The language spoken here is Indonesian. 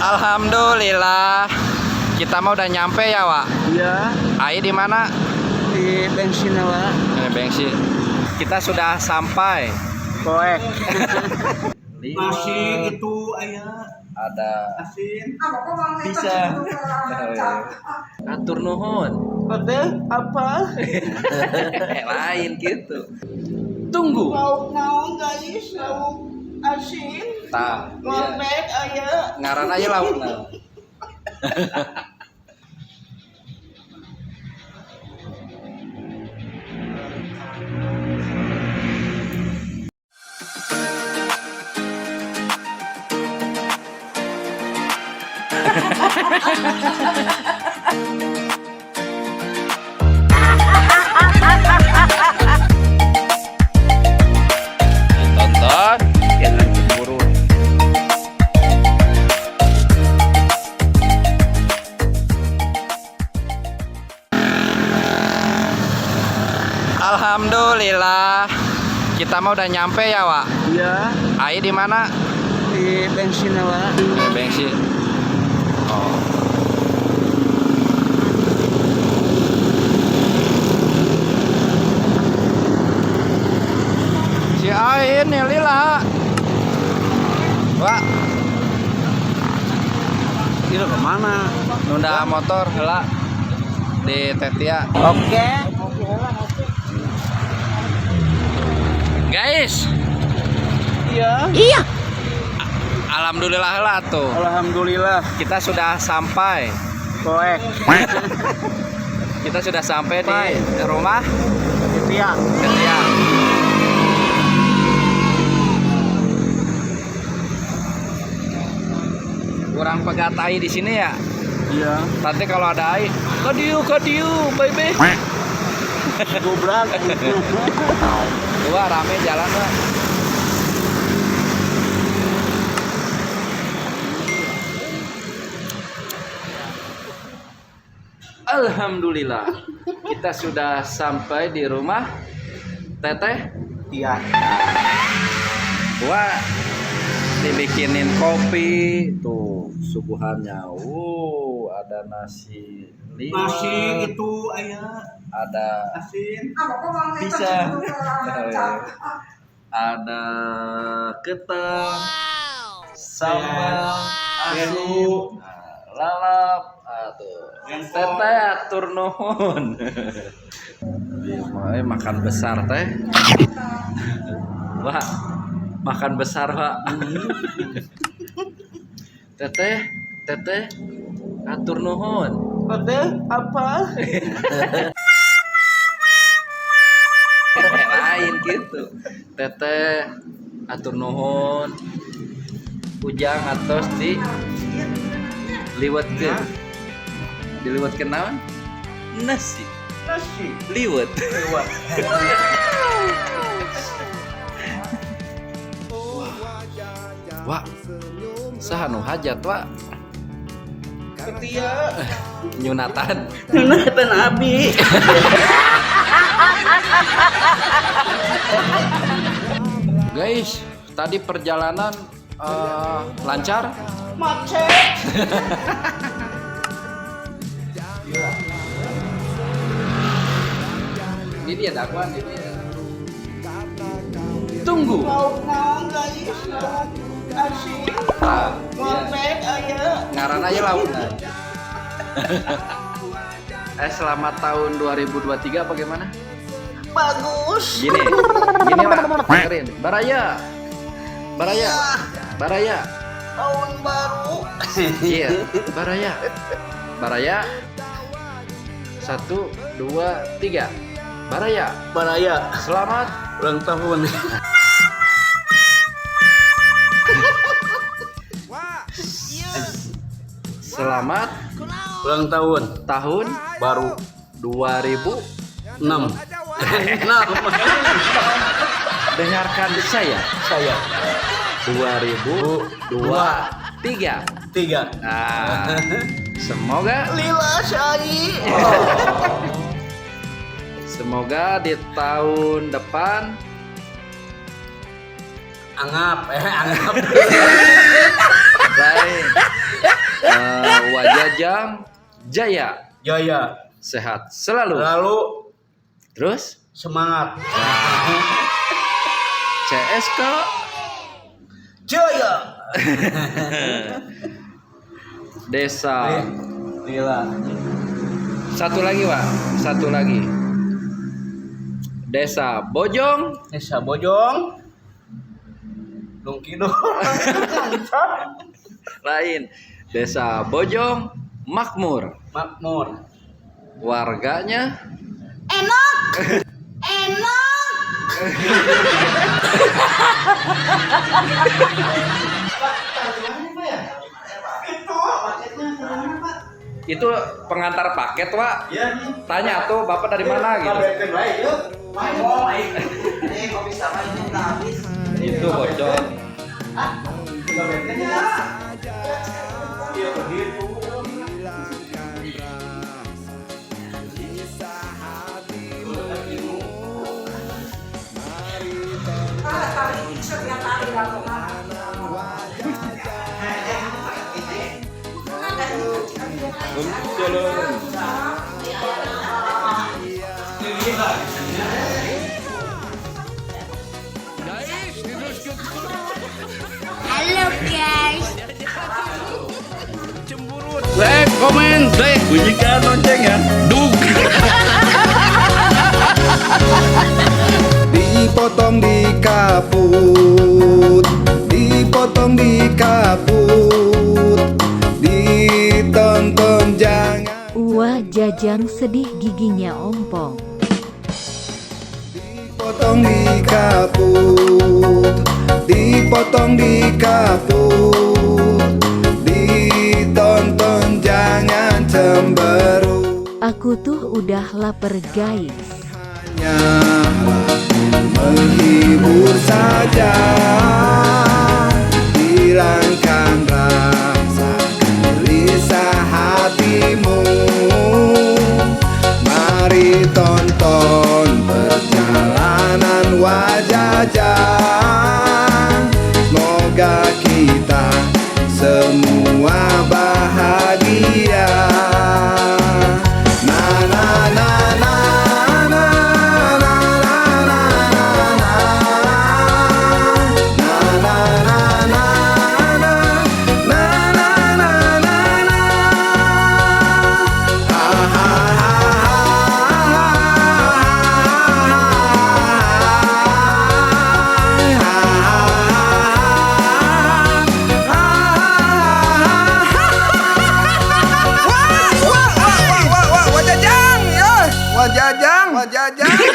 Alhamdulillah. Kita mau udah nyampe ya, Wak? Iya. Ai di mana? Di bensin Wak. Bensin. Kita sudah sampai. Koek. Nasi itu ayah. ada Asin. bisa. Atur nuhun. Ada apa? Lain gitu. Tunggu. Mau guys, mau asin. Tah. Ngorek ayah. Ngaran aja laukna. Tonton, jangan cemburu. Alhamdulillah. Kita mau udah nyampe ya, Wak? Iya. Ai di mana? Di bensin Wak. Bensin. Oh. Si Ain ya lila. Wak, Itu kemana? nunda motor heula di Tetia. Oke. Guys, Iya. alhamdulillah heula tuh. Alhamdulillah. Kita sudah sampai. Koek. Kita sudah sampai di rumah Iya. Tetia. Kurang pegatai di sini ya. Iya. Nanti kalau ada air, kadiu, baby. Gobrak. Wah, rame jalan, Wak. Alhamdulillah, kita sudah sampai di rumah Teteh. Iya. Wah, dibikinin kopi tuh suguhannya. Ada nasi liwet. Nasi itu ayah. Ada Asin. bisa. Ada ketan, sambal, asu, lalap, teteh atur nuhun. Makan besar teh. Wah, makan besar, Pak. Teteh atur nuhun. Ada apa? Lain gitu. Teteh atur nuhun. Ujang atos di liwetkeun. Diliwetkeun naon? Nasi. Nasi. Liwet. Wah. Saha nu hajat, Wak? Ketia. Nyunatan. Nyunatan abi. Guys, tadi perjalanan lancar. Macet. Ini dia dakwaan ini. Tunggu. Mau guys, mau asin. Ngorek ayah. Ngaran aja laukna. Selamat tahun 2023 apa gimana? Bagus. Gini Wak, dengerin. Baraya. Tahun baru. Iya, Baraya. 1, 2, 3. Baraya. Selamat Ulang tahun. Selamat Ulang tahun tahun baru 2006. 6. Dengarkan saya. 2023. 3. Nah, semoga Lila Syai. semoga di tahun depan Anggap. lain Wajajang Jaya. Jaya. Sehat selalu. Lalu Terus semangat. CSK Jaya. Desa. Lila. Satu lagi, Pak. Satu lagi. Desa Bojong. Desa Bojong. Dongkidul. Lain. Desa Bojong Makmur. Makmur. Warganya Enak. itu pengantar paket, Pak. Iya nih. Tanya tuh Bapak dari mana gitu. Itu Bojong. Halo guys. Like, komen, bunyikan lonceng ya. Duk. Dipotong dikaput, dipotong dikaput, ditonton jangan. Wah, Jajang sedih giginya ompong. Dipotong dikaput, dipotong dikaput, ditonton jangan cemberut. Aku tuh udah lapar guys. Hanya menghibur saja, hilangkan rasa gelisah hatimu. Mari tonton perjalanan Wajajang. Semoga kita semua bahagia. Na na na na na na na na na Wajajang,